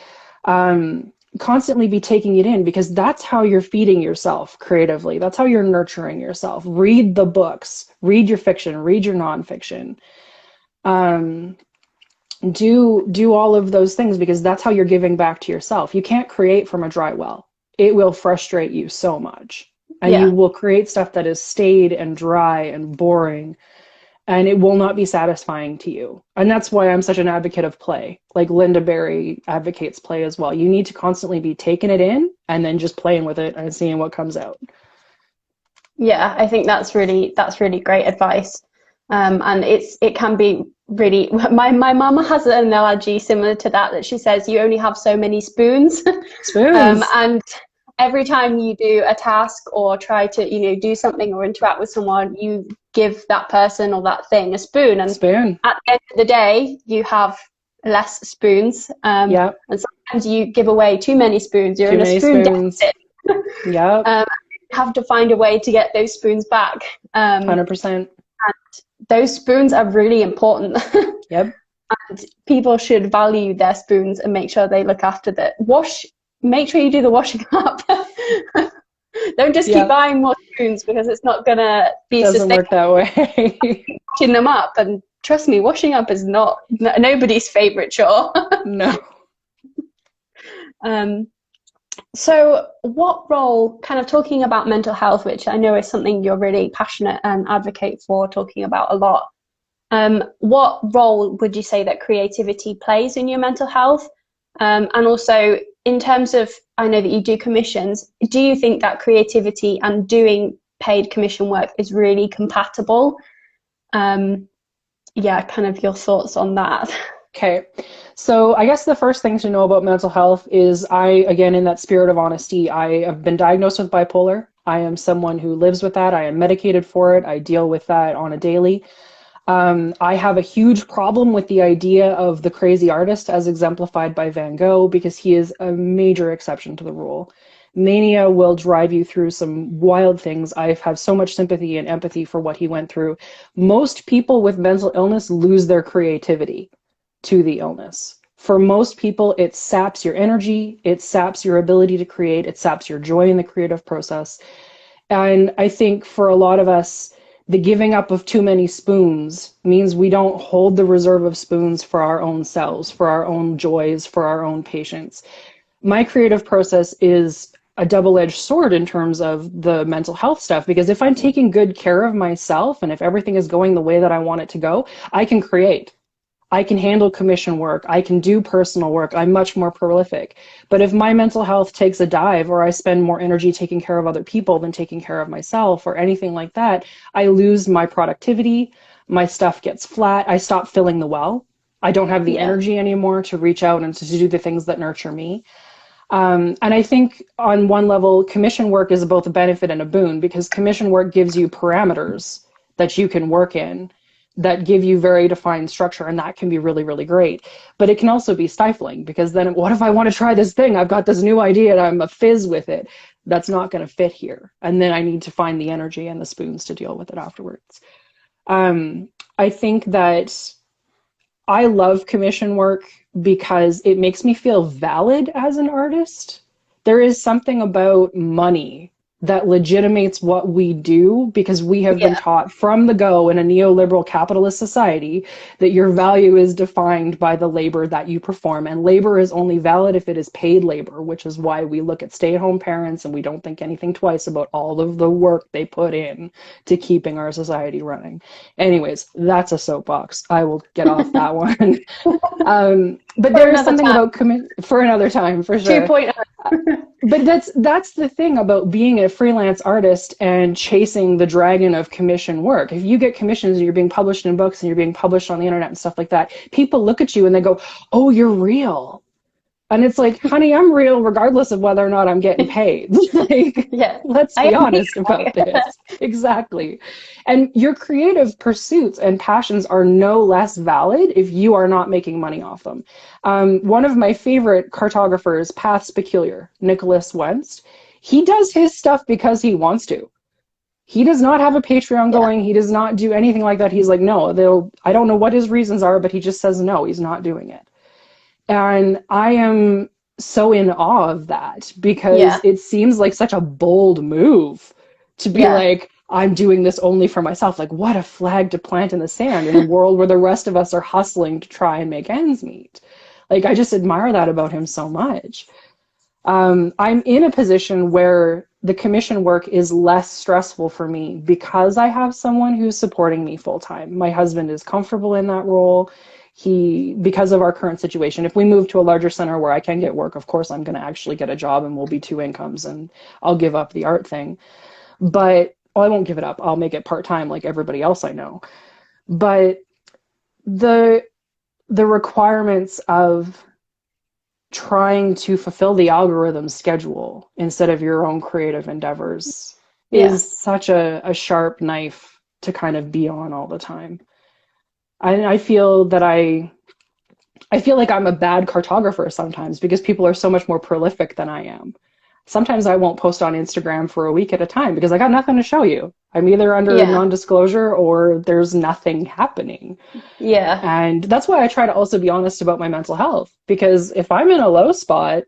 S2: Constantly be taking it in, because that's how you're feeding yourself creatively. That's how you're nurturing yourself. Read the books, read your fiction, read your nonfiction. Do all of those things, because that's how you're giving back to yourself. You can't create from a dry well. It will frustrate you so much. And you will create stuff that is staid and dry and boring, and it will not be satisfying to you. And that's why I'm such an advocate of play. Like Linda Berry advocates play as well. You need to constantly be taking it in and then just playing with it and seeing what comes out.
S1: Yeah, I think that's really great advice. And it can be really, my mama has an analogy similar to that she says you only have so many spoons. And every time you do a task or try to, do something or interact with someone, you give that person or that thing a spoon. And at the end of the day, you have less spoons. And sometimes you give away too many spoons. You're in a spoon deficit. You have to find a way to get those spoons back.
S2: 100%.
S1: And those spoons are really important. And people should value their spoons and make sure they look after the wash. Make sure you do the washing up. Don't just keep
S2: Yeah,
S1: buying more spoons because it's not gonna be
S2: doesn't
S1: sustainable.
S2: work that way.
S1: Washing them up, and trust me, washing up is not nobody's favorite chore.
S2: No.
S1: um, so, what role, kind of talking about mental health, which I know is something you're really passionate and advocate for, talking about a lot. What role would you say that creativity plays in your mental health? And also, in terms of, I know that you do commissions, do you think that creativity and doing paid commission work is really compatible? Yeah, kind of your thoughts on that.
S2: Okay. So I guess the first thing to know about mental health is again, in that spirit of honesty, I have been diagnosed with bipolar. I am someone who lives with that. I am medicated for it. I deal with that on a daily. I have a huge problem with the idea of the crazy artist as exemplified by Van Gogh because he is a major exception to the rule. Mania will drive you through some wild things. I have so much sympathy and empathy for what he went through. Most people with mental illness lose their creativity to the illness. For most people, it saps your energy, it saps your ability to create, it saps your joy in the creative process. And I think for a lot of us, the giving up of too many spoons means we don't hold the reserve of spoons for our own selves, for our own joys, for our own patience. My creative process is a double-edged sword in terms of the mental health stuff, because if I'm taking good care of myself and if everything is going the way that I want it to go, I can create. I can handle commission work. I can do personal work. I'm much more prolific. But if my mental health takes a dive or I spend more energy taking care of other people than taking care of myself or anything like that, I lose my productivity. My stuff gets flat. I stop filling the well. I don't have the
S1: Yeah.
S2: energy anymore to reach out and to do the things that nurture me. And I think on one level, commission work is both a benefit and a boon because commission work gives you parameters that you can work in that give you very defined structure, and that can be really, really great. But it can also be stifling because then what if I want to try this thing? I've got this new idea and I'm a fizz with it. That's not going to fit here. And then I need to find the energy and the spoons to deal with it afterwards. I think that I love commission work because it makes me feel valid as an artist. There is something about money that legitimates what we do because we have been
S1: Yeah.
S2: taught from the go in a neoliberal capitalist society that your value is defined by the labor that you perform. And labor is only valid if it is paid labor, which is why we look at stay-at-home parents and we don't think anything twice about all of the work they put in to keeping our society running. Anyways, that's a soapbox. I will get off that one. But
S1: For
S2: there is
S1: another
S2: something
S1: time.
S2: about for another time, for sure.
S1: 2.0.
S2: But that's the thing about being a freelance artist and chasing the dragon of commission work. If you get commissions and you're being published in books and you're being published on the internet and stuff like that, people look at you and they go, "Oh, you're real." And it's like, honey, I'm real regardless of whether or not I'm getting paid. Like,
S1: Yeah.
S2: let's
S1: I
S2: be
S1: am
S2: honest about
S1: here.
S2: this. Exactly. And your creative pursuits and passions are no less valid if you are not making money off them. One of my favorite cartographers, Paths Peculiar, Nicholas Wentz, he does his stuff because he wants to. He does not have a Patreon
S1: Yeah.
S2: going. He does not do anything like that. He's like, no, I don't know what his reasons are, but he just says no, he's not doing it. And I am so in awe of that because
S1: Yeah.
S2: it seems like such a bold move to be
S1: Yeah.
S2: like, I'm doing this only for myself. Like, what a flag to plant in the sand in a world where the rest of us are hustling to try and make ends meet. Like, I just admire that about him so much. I'm in a position where the commission work is less stressful for me because I have someone who's supporting me full time. My husband is comfortable in that role. Because of our current situation, if we move to a larger center where I can get work, of course, I'm going to actually get a job and we'll be two incomes and I'll give up the art thing. But I won't give it up. I'll make it part-time like everybody else I know. But the requirements of trying to fulfill the algorithm schedule instead of your own creative endeavors
S1: Yeah.
S2: is such a sharp knife to kind of be on all the time. I feel that I feel like I'm a bad cartographer sometimes because people are so much more prolific than I am. Sometimes I won't post on Instagram for a week at a time because I got nothing to show you. I'm either under
S1: Yeah.
S2: non-disclosure or there's nothing happening.
S1: Yeah.
S2: And that's why I try to also be honest about my mental health, because if I'm in a low spot,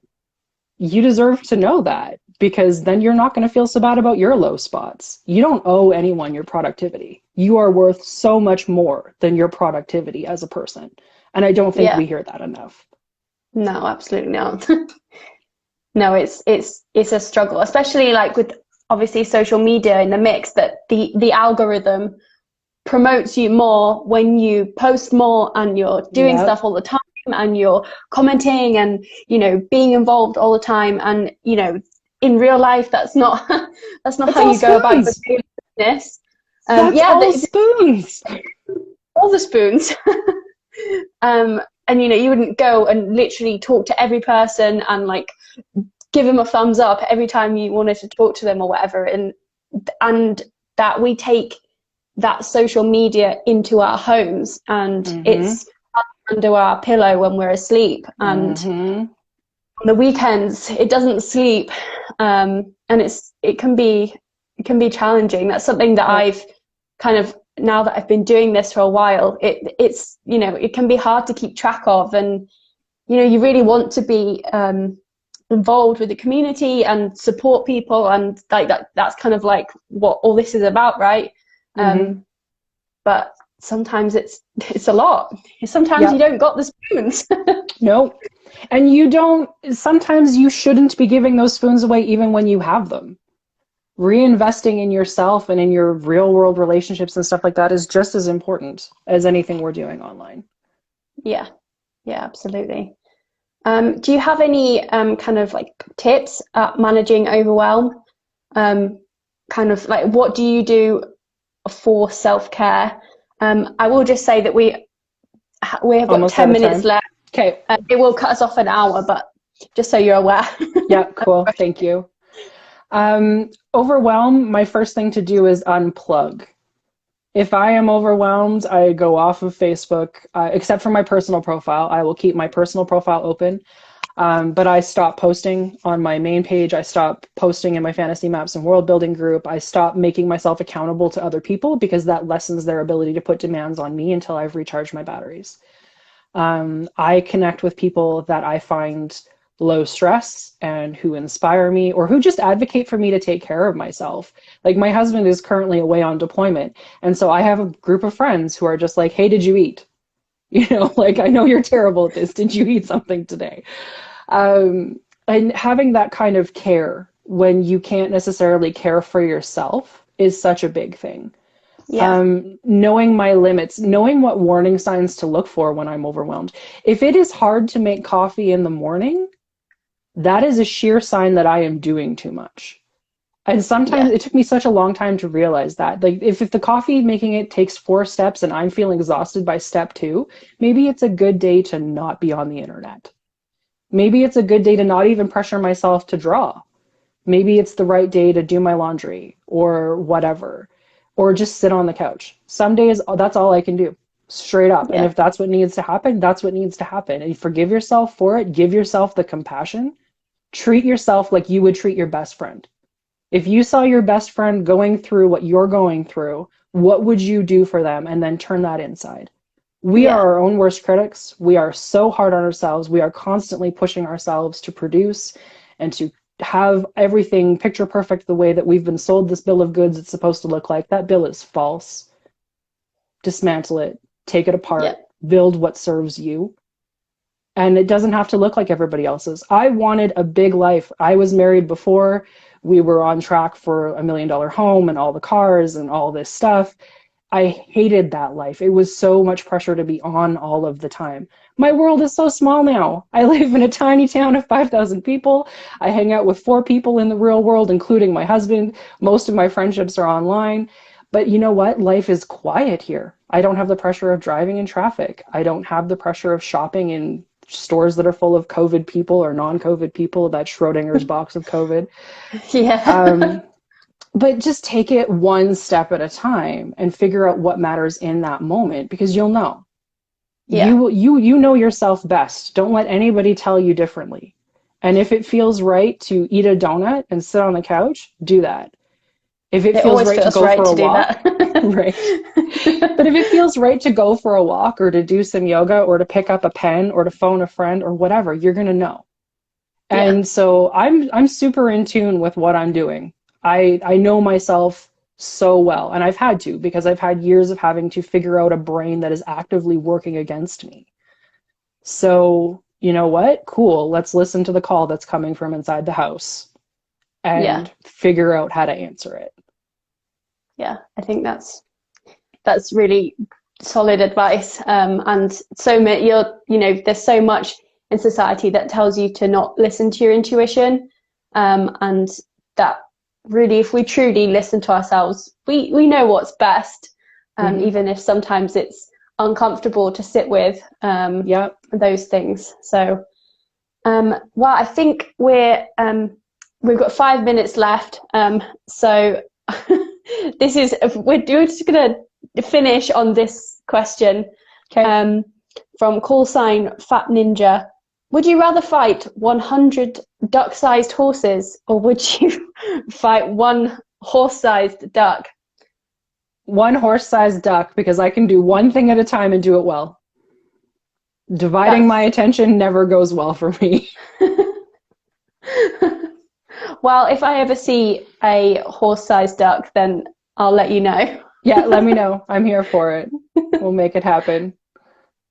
S2: you deserve to know that, because then you're not going to feel so bad about your low spots. You don't owe anyone your productivity. You are worth so much more than your productivity as a person. And I don't think
S1: Yeah.
S2: we hear that enough.
S1: No, absolutely not. No, it's a struggle, especially like with obviously social media in the mix, that the algorithm promotes you more when you post more and you're doing
S2: Yep.
S1: stuff all the time and you're commenting and, you know, being involved all the time. And, you know, in real life, that's not that's not
S2: That's
S1: how
S2: all
S1: you go about your
S2: spoons.
S1: daily business.
S2: That's
S1: Yeah,
S2: all spoons.
S1: all the spoons. And you know, you wouldn't go and literally talk to every person and like give them a thumbs up every time you wanted to talk to them or whatever. And that we take that social media into our homes, and
S2: Mm-hmm.
S1: it's under our pillow when we're asleep, and
S2: Mm-hmm.
S1: on the weekends it doesn't sleep, and it can be challenging. That's something that
S2: Yep.
S1: I've kind of, now that I've been doing this for a while, it's you know, it can be hard to keep track of, and you know, you really want to be involved with the community and support people, and like that's kind of like what all this is about, right?
S2: Mm-hmm.
S1: But sometimes it's a lot. Sometimes you
S2: Yep.
S1: don't got the spoons.
S2: Nope. And you don't, sometimes you shouldn't be giving those spoons away even when you have them. Reinvesting in yourself and in your real world relationships and stuff like that is just as important as anything we're doing online.
S1: Yeah, yeah, absolutely. Do you have any kind of like tips at managing overwhelm? Kind of like, what do you do for self-care? I will just say that we have got
S2: Almost out
S1: 10
S2: of
S1: minutes
S2: time.
S1: left.
S2: Okay.
S1: It will cut us off an hour, but just so you're aware.
S2: Yeah, cool. Thank you. Overwhelm, my first thing to do is unplug. If I am overwhelmed, I go off of Facebook, except for my personal profile. I will keep my personal profile open. But I stopped posting on my main page. I stopped posting in my fantasy maps and world building group. I stopped making myself accountable to other people because that lessens their ability to put demands on me until I've recharged my batteries. I connect with people that I find low stress and who inspire me or who just advocate for me to take care of myself. Like my husband is currently away on deployment. And so I have a group of friends who are just like, hey, did you eat? You know, like, I know you're terrible at this. Did you eat something today? And having that kind of care when you can't necessarily care for yourself is such a big thing.
S1: Yeah,
S2: Knowing my limits, knowing what warning signs to look for when I'm overwhelmed. If it is hard to make coffee in the morning, that is a sheer sign that I am doing too much. And sometimes
S1: yeah,
S2: it took me such a long time to realize that. Like if the coffee making it takes 4 steps and I'm feeling exhausted by step 2, maybe it's a good day to not be on the internet. Maybe it's a good day to not even pressure myself to draw. Maybe it's the right day to do my laundry or whatever, or just sit on the couch. Some days, that's all I can do, straight up. And
S1: yeah,
S2: if that's what needs to happen, that's what needs to happen. And forgive yourself for it. Give yourself the compassion. Treat yourself like you would treat your best friend. If you saw your best friend going through what you're going through, what would you do for them? And then turn that inside. We are
S1: yeah,
S2: our own worst critics. We are so hard on ourselves. We are constantly pushing ourselves to produce and to have everything picture perfect the way that we've been sold this bill of goods it's supposed to look like. That bill is false. Dismantle it, take it
S1: yeah,
S2: apart, build what serves you. And it doesn't have to look like everybody else's. I wanted a big life. I was married before. We were on track for $1 million home and all the cars and all this stuff. I hated that life. It was so much pressure to be on all of the time. My world is so small now. I live in a tiny town of 5,000 people. I hang out with 4 people in the real world, including my husband. Most of my friendships are online. But you know what? Life is quiet here. I don't have the pressure of driving in traffic. I don't have the pressure of shopping in stores that are full of COVID people or non-COVID people, that Schrodinger's box of COVID.
S1: yeah,
S2: But just take it one step at a time and figure out what matters in that moment, because you'll know.
S1: yeah,
S2: You know yourself best. Don't let anybody tell you differently. And if it feels right to eat a donut and sit on the couch, do that. If it feels right to go for a walk, right. But if it feels right to go for a walk or to do some yoga or to pick up a pen or to phone a friend or whatever, you're going to know. And so I'm super in tune with what I'm doing. I know myself so well, and I've had to, because I've had years of having to figure out a brain that is actively working against me. So, you know what? Cool. Let's listen to the call that's coming from inside the house and figure out how to answer it.
S1: Yeah, I think that's really solid advice. And so there's so much in society that tells you to not listen to your intuition, and that really, if we truly listen to ourselves, we know what's best, even if sometimes it's uncomfortable to sit with those things. So I think we've got 5 minutes left, so we're just gonna finish on this question. From call sign Fat Ninja. Would you rather fight 100 duck-sized horses, or would you fight one horse-sized duck?
S2: One horse-sized duck, because I can do one thing at a time and do it well. Dividing my attention never goes well for me.
S1: Well, if I ever see a horse-sized duck, then I'll let you know.
S2: Yeah, let me know. I'm here for it. We'll make it happen.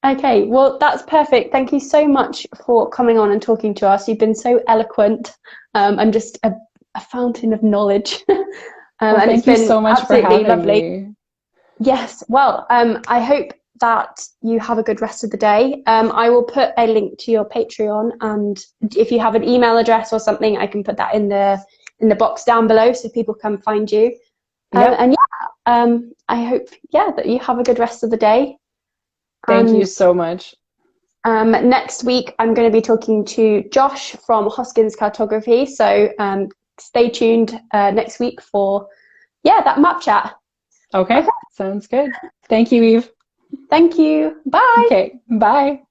S1: Okay, well, that's perfect. Thank you so much for coming on and talking to us. You've been so eloquent, and just a fountain of knowledge.
S2: And
S1: thank you
S2: so much for having me.
S1: Yes, well, I hope that you have a good rest of the day. I will put a link to your Patreon, and if you have an email address or something, I can put that in the box down below so people can find you. I hope that you have a good rest of the day.
S2: Thank you so much.
S1: Next week, I'm going to be talking to Josh from Hoskins Cartography. So stay tuned next week for that map chat.
S2: Okay, sounds good. Thank you, Eve.
S1: Thank you. Bye.
S2: Okay, bye.